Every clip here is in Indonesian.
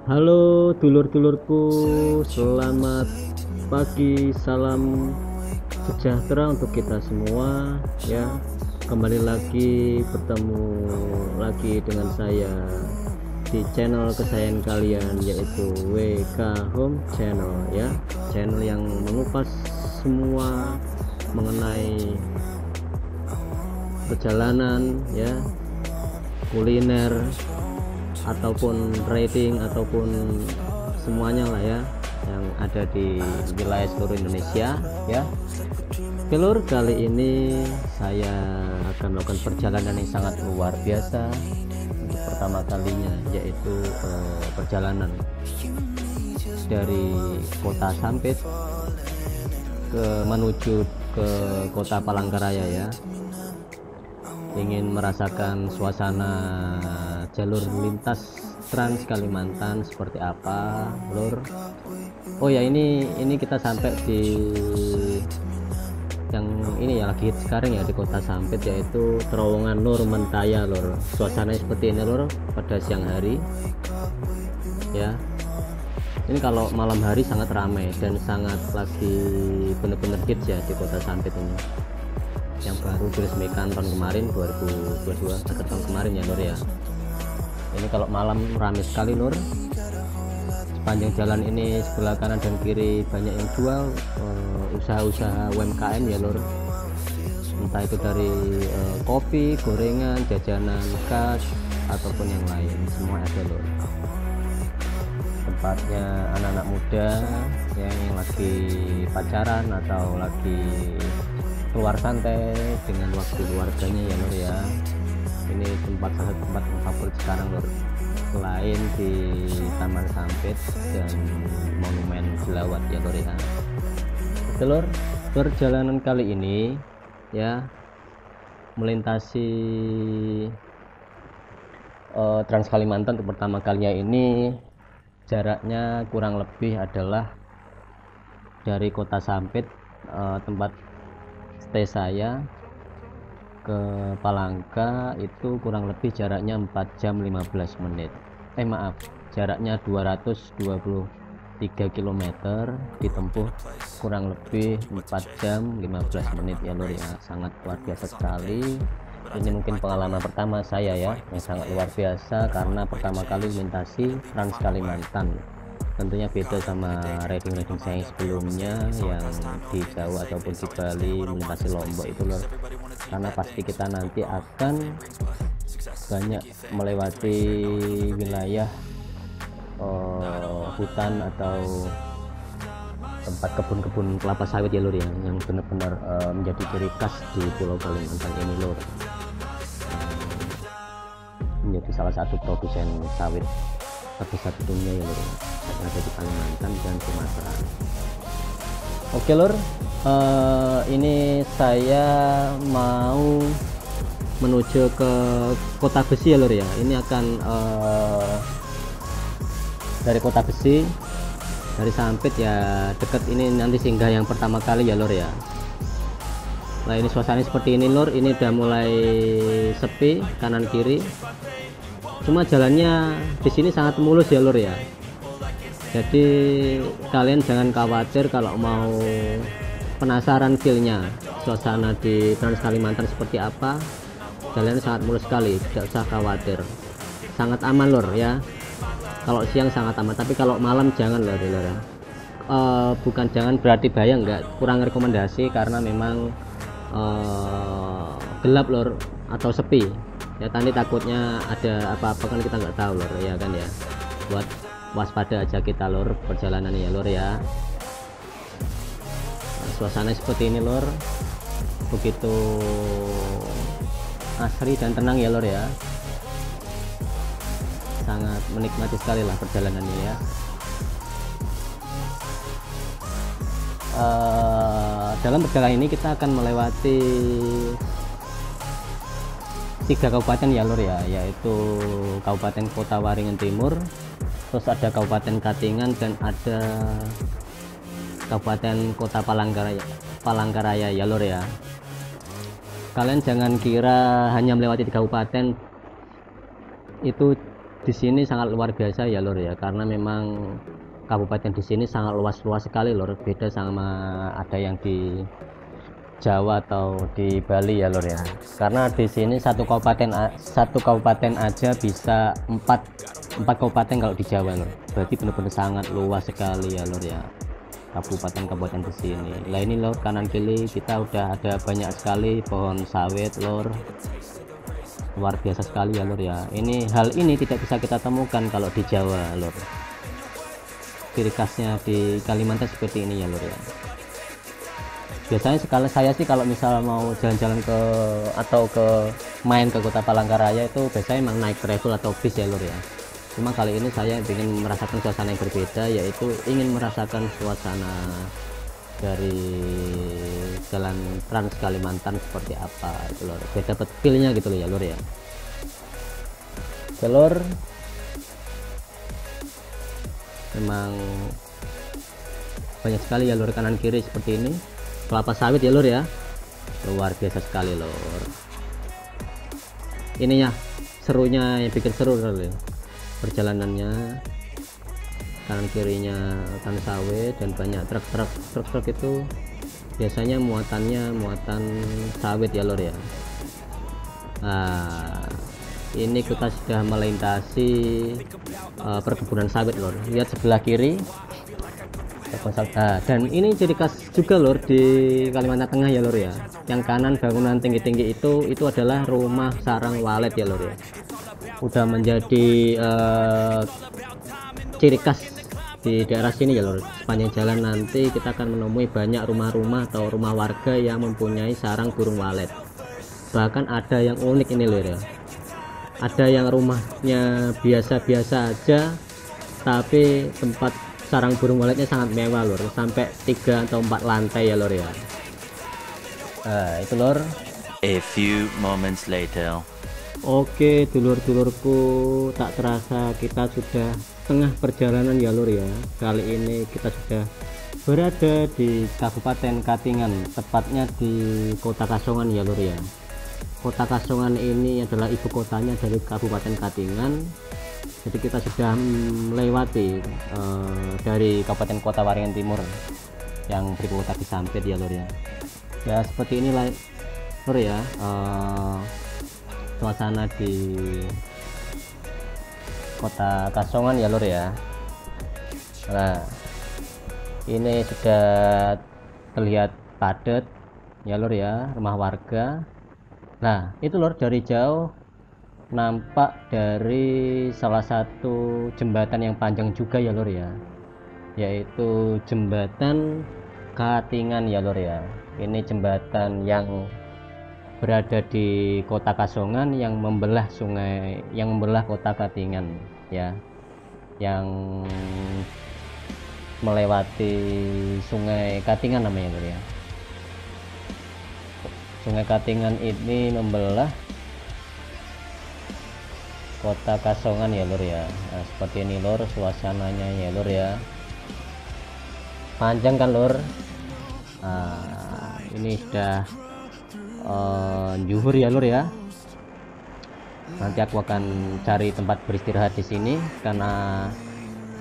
Halo dulur-dulurku, selamat pagi, salam sejahtera untuk kita semua ya. Kembali lagi bertemu lagi dengan saya di channel kesayangan kalian, yaitu WK Home Channel ya. Channel yang mengupas semua mengenai perjalanan ya, kuliner ataupun rating ataupun semuanya lah ya yang ada di wilayah seluruh Indonesia ya. Lur, kali ini saya akan melakukan perjalanan yang sangat luar biasa untuk pertama kalinya, yaitu perjalanan dari kota Sampit menuju ke kota Palangkaraya ya. Ingin merasakan suasana jalur lintas Trans Kalimantan seperti apa, Lur. Oh ya, ini kita sampai di yang ini ya, lagi sekarang ya di kota Sampit, yaitu terowongan Nur Mentaya, Lur. Suasananya seperti ini, Lur, pada siang hari ya. Ini kalau malam hari sangat ramai dan sangat lagi bener-bener hits ya di kota Sampit ini, yang baru diresmikan tahun kemarin 2022, akhir tahun kemarin ya, Lur ya. Ini kalau malam ramai sekali, Lur. Sepanjang jalan ini sebelah kanan dan kiri banyak yang jual usaha-usaha UMKM ya, Lur. Entah itu dari kopi, gorengan, jajanan khas ataupun yang lain, semua ada, Lur. Tempatnya anak-anak muda yang lagi pacaran atau lagi keluar santai dengan waktu keluarganya ya, Lur ya. Ini salah satu tempat yang favorit sekarang, Lur, selain di Taman Sampit dan Monumen Jelawat ya, Lur ya. Lur, perjalanan kali ini ya melintasi Trans Kalimantan untuk pertama kalinya ini. Jaraknya kurang lebih adalah dari kota Sampit, tempat stay saya, ke Palangka itu kurang lebih jaraknya 4 jam 15 menit. Jaraknya 223 km, ditempuh kurang lebih 4 jam 15 menit ya, Lur ya. Sangat luar biasa sekali. Ini mungkin pengalaman pertama saya ya, yang sangat luar biasa karena pertama kali melintasi Trans Kalimantan. Tentunya beda sama rating-rating saya sebelumnya yang di Jawa ataupun di Bali melintasi Lombok itu, Lur. Karena pasti kita nanti akan banyak melewati wilayah hutan atau tempat kebun-kebun kelapa sawit ya, Lur ya, yang benar-benar menjadi ciri khas di Pulau Kalimantan ini, Lur. Menjadi salah satu produsen sawit terbesar di dunia ya, Lur, yang ada di Kalimantan dan Sumatera. Oke, Lur, ini saya mau menuju ke Kota Besi ya, Lur ya. Ini akan dari Kota Besi, dari Sampit ya, deket ini nanti singgah yang pertama kali ya, Lur ya. Nah, ini suasananya seperti ini, Lur. Ini udah mulai sepi kanan kiri. Cuma jalannya di sini sangat mulus ya, Lur ya. Jadi kalian jangan khawatir kalau mau penasaran feelnya suasana di Trans Kalimantan seperti apa. Jalannya sangat mulus sekali, tidak usah khawatir. Sangat aman, Lur ya. Kalau siang sangat aman, tapi kalau malam jangan, Lur ya. Bukan jangan berarti bahaya, enggak, kurang rekomendasi karena memang gelap, Lur, atau sepi ya. Tadi takutnya ada apa-apa kan kita nggak tahu, Lur ya kan ya. Buat waspada aja kita, Lur, perjalanan ya, Lur ya. Nah, suasana seperti ini, Lur, begitu asri dan tenang ya, Lur ya. Sangat menikmati sekali lah perjalanannya ya. Dalam perjalanan ini kita akan melewati 3 kabupaten ya, Lur ya, yaitu Kabupaten Kota Waringin Timur, terus ada Kabupaten Katingan, dan ada Kabupaten Kota Palangkaraya ya, Lur ya. Kalian jangan kira hanya melewati 3 kabupaten itu di sini sangat luar biasa ya lor ya, karena memang kabupaten di sini sangat luas sekali lor, beda sama ada yang di Jawa atau di Bali ya lor ya. Karena di sini satu kabupaten aja bisa empat kabupaten kalau di Jawa lor. Berarti benar-benar sangat luas sekali ya lor ya, kabupaten di sini. Lah ini lor, kanan kiri kita udah ada banyak sekali pohon sawit lor, luar biasa sekali ya lor ya. Hal ini tidak bisa kita temukan kalau di Jawa lor. Ciri khasnya di Kalimantan seperti ini ya lor ya. Biasanya saya sih kalau misal mau jalan-jalan atau main ke kota Palangkaraya itu biasanya emang naik travel atau bis ya lor ya. Cuma kali ini saya ingin merasakan suasana yang berbeda, yaitu ingin merasakan suasana dari jalan Trans Kalimantan seperti apa itu lor. Beda dapat feel-nya gitu loh ya lor ya. Lor, memang banyak sekali ya lor kanan kiri seperti ini. Kelapa sawit ya lor ya, luar biasa sekali lor. Ini ya serunya, yang bikin seru lor ya, perjalanannya. Kanan kirinya hutan sawit dan banyak truk itu biasanya muatan sawit ya lor ya. Nah, ini kita sudah melintasi perkebunan sawit lor. Lihat sebelah kiri. Dan ini ciri khas juga lor di Kalimantan Tengah ya lor ya. Yang kanan bangunan tinggi-tinggi itu adalah rumah sarang walet ya lor ya. Udah menjadi ciri khas di daerah sini ya lor. Sepanjang jalan nanti kita akan menemui banyak rumah-rumah atau rumah warga yang mempunyai sarang burung walet. Bahkan ada yang unik ini lor ya. Ada yang rumahnya biasa-biasa aja, tapi tempat sarang burung waletnya sangat mewah lor, sampai 3 atau 4 lantai ya lor ya. Nah itu lor. A few moments later. Oke dulur-dulurku, tak terasa kita sudah tengah perjalanan ya lor ya. Kali ini kita sudah berada di Kabupaten Katingan, tepatnya di Kota Kasongan ya lor ya. Kota Kasongan ini adalah ibu kotanya dari Kabupaten Katingan. Jadi kita sudah melewati dari Kabupaten Kota Waringin Timur yang berkota di Sampit ya lor ya. Ya seperti inilah lor ya suasana di Kota Kasongan ya lor ya. Nah ini sudah terlihat padat ya lor ya, rumah warga. Nah itu lor, dari jauh nampak dari salah satu jembatan yang panjang juga ya lor ya, yaitu jembatan Katingan ya lor ya. Ini jembatan yang berada di Kota Kasongan yang membelah Kota Katingan ya, yang melewati Sungai Katingan namanya lor ya. Sungai Katingan ini membelah Kota Kasongan ya lor ya. Nah, seperti ini lor suasananya ya lor ya. Panjang kan lor. Nah, ini sudah zuhur ya lor ya. Nanti aku akan cari tempat beristirahat di sini, karena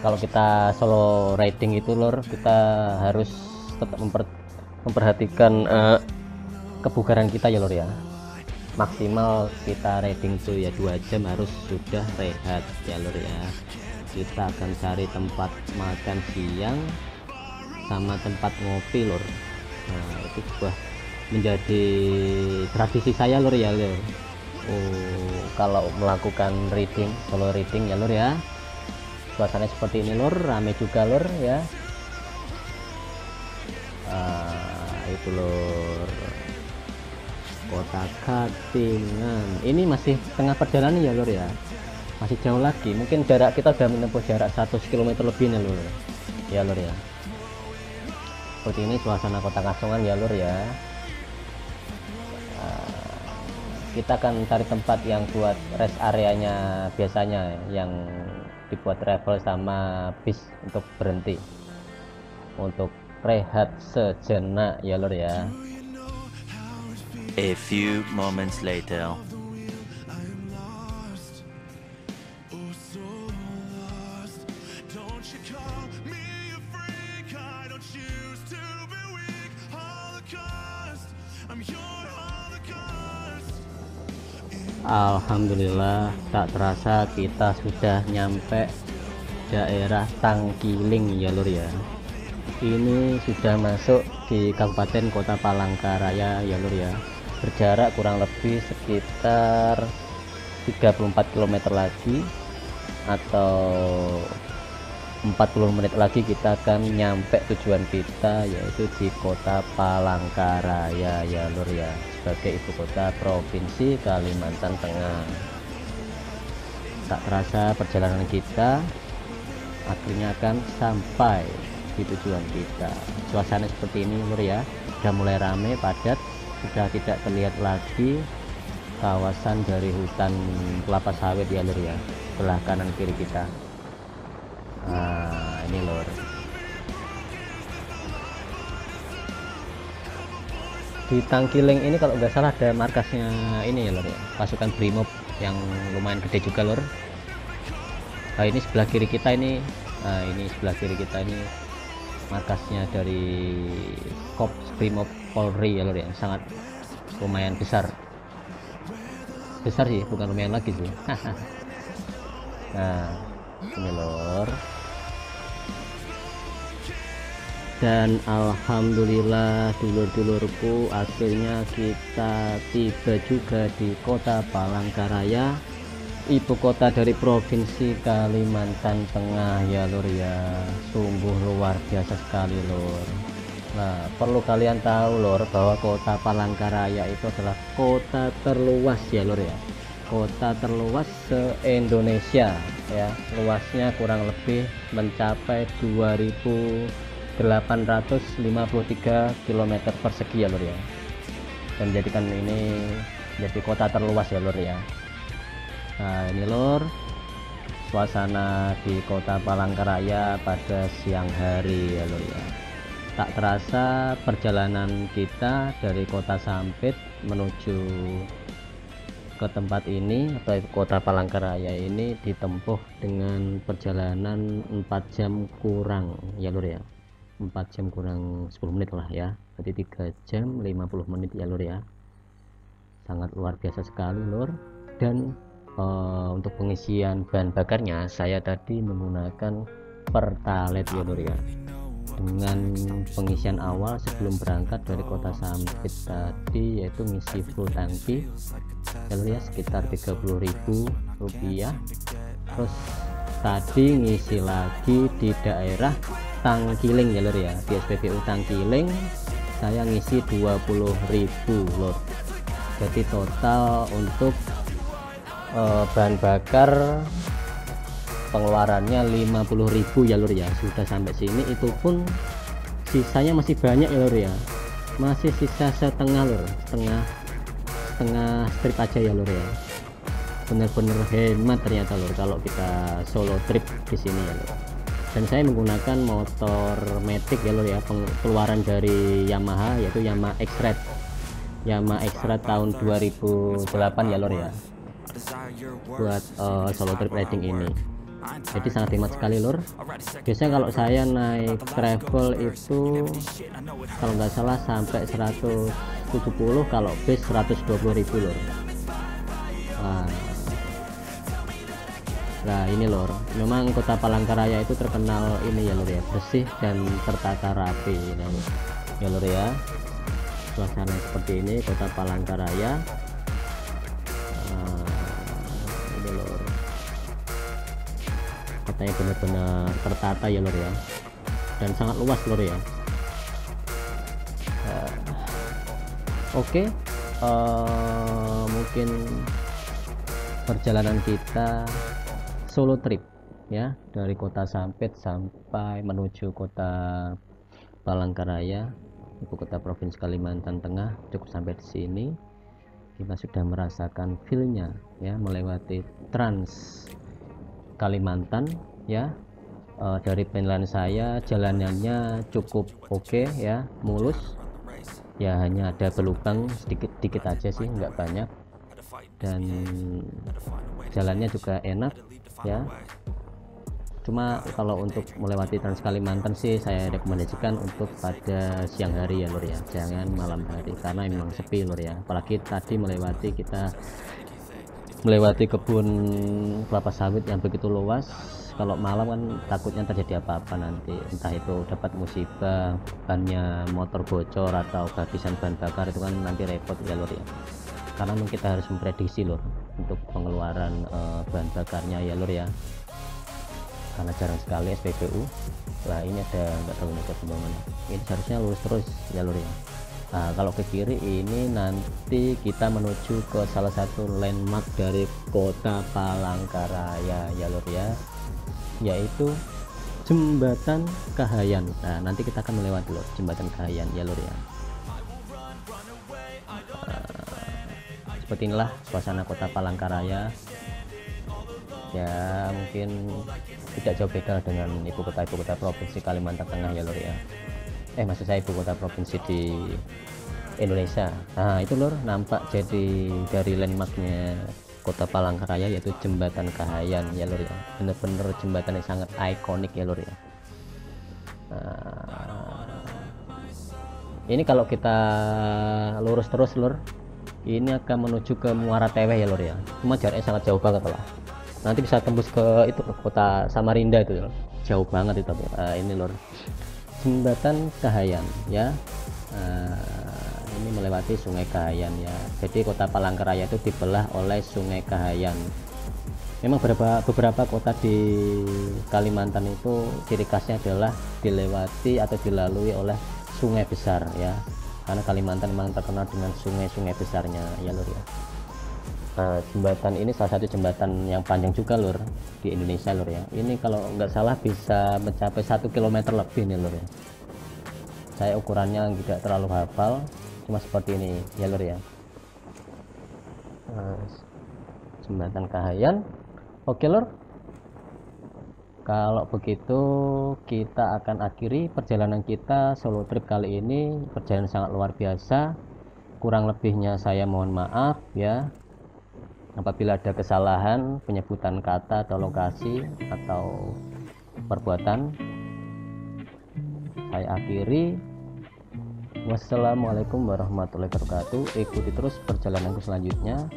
kalau kita solo riding itu lor, kita harus tetap memperhatikan kebugaran kita ya lor ya. Maksimal kita riding tuh ya 2 jam harus sudah rehat ya lor ya. Kita akan cari tempat makan siang sama tempat ngopi lor. Nah itu sudah menjadi tradisi saya lor ya lor. Kalau melakukan solo riding ya lor ya. Suasana seperti ini lor, rame juga lor ya. Itu lor, Kota Katingan. Ini masih tengah perjalanan ya lor ya, masih jauh lagi. Mungkin jarak kita udah menempuh jarak 100 km lebih nih lor ya lor ya. Seperti ini suasana Kota Kasongan ya lor ya. Kita akan cari tempat yang buat rest areanya, biasanya yang dibuat travel sama bis untuk berhenti untuk rehat sejenak ya lor ya. A few moments later. Alhamdulillah tak terasa kita sudah nyampe daerah Tangkiling ya lur ya. Ini sudah masuk di Kabupaten Kota Palangkaraya ya lur ya. Berjarak kurang lebih sekitar 34 km lagi atau 40 menit lagi kita akan nyampe tujuan kita, yaitu di Kota Palangkaraya ya lur ya, sebagai ibu kota Provinsi Kalimantan Tengah. Tak terasa perjalanan kita akhirnya akan sampai di tujuan kita. Suasana seperti ini lur ya, sudah mulai ramai padat, sudah tidak terlihat lagi kawasan dari hutan kelapa sawit ya lur ya, sebelah kanan kiri kita. Nah ini lor, di Tangkiling ini kalau nggak salah ada markasnya ini ya lor ya, pasukan Brimob yang lumayan gede juga lor. Nah ini sebelah kiri kita ini, nah ini sebelah kiri kita ini markasnya dari Korps Brimob Polri ya lor ya, sangat lumayan besar sih, bukan lumayan lagi sih. Nah ini lor, dan alhamdulillah dulur-dulurku, akhirnya kita tiba juga di Kota Palangkaraya, ibu kota dari Provinsi Kalimantan Tengah ya lur ya. Sungguh luar biasa sekali lur. Nah perlu kalian tahu lur, bahwa Kota Palangkaraya itu adalah kota terluas ya lur ya, kota terluas se-Indonesia ya. Luasnya kurang lebih mencapai 2.853 km persegi ya lur ya, dan menjadikan ini jadi kota terluas ya lur ya. Nah ini lur, suasana di Kota Palangkaraya pada siang hari ya lur ya. Tak terasa perjalanan kita dari Kota Sampit menuju ke tempat ini atau Kota Palangkaraya ini ditempuh dengan perjalanan 4 jam kurang ya lur ya, 4 jam kurang 10 menit lah ya, jadi 3 jam 50 menit ya lur ya. Sangat luar biasa sekali lur. Dan untuk pengisian bahan bakarnya saya tadi menggunakan Pertalite ya lur ya, dengan pengisian awal sebelum berangkat dari Kota Sampit tadi, yaitu ngisi full tangki ya lur ya, sekitar 30.000 rupiah. Terus tadi ngisi lagi di daerah Tangkiling ya lur ya, di SPBU Tangkiling saya ngisi 20.000 lur. Jadi total untuk bahan bakar pengeluarannya 50.000 ya lur ya. Sudah sampai sini, itu pun sisanya masih banyak ya lur ya, masih sisa setengah lur, setengah strip aja ya lur ya. Bener-bener hemat ternyata lur kalau kita solo trip di sini ya lur. Dan saya menggunakan motor Matic ya lur ya, keluaran dari Yamaha, yaitu Yamaha X-Ride tahun 2008 ya lur ya, buat solo trip riding ini. Jadi sangat hemat sekali lur. Biasanya kalau saya naik travel itu kalau nggak salah sampai 170, kalau bis 120.000 lur. Nah ini lur, memang Kota Palangkaraya itu terkenal ini ya lur ya, bersih dan tertata rapi ya lur ya. Suasana seperti ini Kota Palangkaraya. Ini lur, kotanya benar-benar tertata ya lur ya, dan sangat luas lur ya. Oke, mungkin perjalanan kita solo trip ya, dari Kota Sampit sampai menuju Kota Palangkaraya, ibu kota Provinsi Kalimantan Tengah, cukup sampai di sini. Kita sudah merasakan feel-nya ya, melewati Trans Kalimantan ya. Dari penilaian saya jalanannya cukup oke ya, mulus ya, hanya ada berlubang sedikit aja sih, nggak banyak, dan jalannya juga enak ya. Cuma kalau untuk melewati Trans Kalimantan sih saya rekomendasikan untuk pada siang hari ya lur ya, jangan malam hari, karena memang sepi lur ya. Apalagi tadi melewati kita melewati kebun kelapa sawit yang begitu luas. Kalau malam kan takutnya terjadi apa-apa nanti, entah itu dapat musibah, bannya motor bocor atau kehabisan bahan bakar, itu kan nanti repot ya lor ya. Karena memang kita harus memprediksi lor untuk pengeluaran bahan bakarnya ya lor ya, karena jarang sekali SPBU. Lah ini ada nggak tahu nih perkembangan, ini seharusnya lurus terus ya lor ya. Nah, kalau ke kiri ini nanti kita menuju ke salah satu landmark dari kota Palangkaraya ya lor ya, yaitu Jembatan Kahayan. Nah, nanti kita akan melewati lor Jembatan Kahayan ya lor ya. Seperti inilah suasana kota Palangkaraya ya, mungkin tidak jauh beda dengan ibu kota provinsi Kalimantan Tengah ya lor ya. Maksud saya ibu kota provinsi di Indonesia. Nah itu lor, nampak jadi dari landmarknya kota Palangkaraya yaitu Jembatan Kahayan ya lor ya. Bener-bener jembatan yang sangat ikonik ya lor ya. Ini kalau kita lurus terus lor, ini akan menuju ke Muara Teweh ya lor ya. Cuma jaraknya sangat jauh banget lah, nanti bisa tembus ke itu kota Samarinda itu lor. Jauh banget itu. Ini lor Jembatan Kahayan ya. Ini melewati Sungai Kahayan ya. Jadi kota Palangkaraya itu dibelah oleh Sungai Kahayan. Memang beberapa kota di Kalimantan itu ciri khasnya adalah dilewati atau dilalui oleh sungai besar ya, karena Kalimantan memang terkenal dengan sungai-sungai besarnya ya lur ya. Jembatan ini salah satu jembatan yang panjang juga lur di Indonesia lur ya. Ini kalau nggak salah bisa mencapai 1 km lebih nih lur ya. Saya ukurannya tidak terlalu hafal, cuma seperti ini ya lur ya. Jembatan Kahayan. Oke lur, kalau begitu kita akan akhiri perjalanan kita solo trip kali ini. Perjalanan sangat luar biasa, kurang lebihnya saya mohon maaf ya apabila ada kesalahan penyebutan kata atau lokasi atau perbuatan. Saya akhiri. Wassalamualaikum warahmatullahi wabarakatuh. Ikuti terus perjalananku selanjutnya,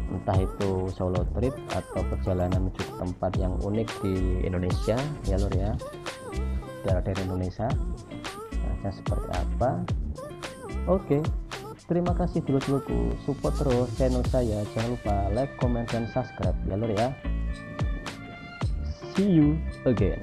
entah itu solo trip atau perjalanan menuju tempat yang unik di Indonesia ya lur ya, daerah Indonesia nah, seperti apa. Oke, terima kasih dulur-dulurku, support terus channel saya, jangan lupa like, comment, dan subscribe ya lur ya. See you again.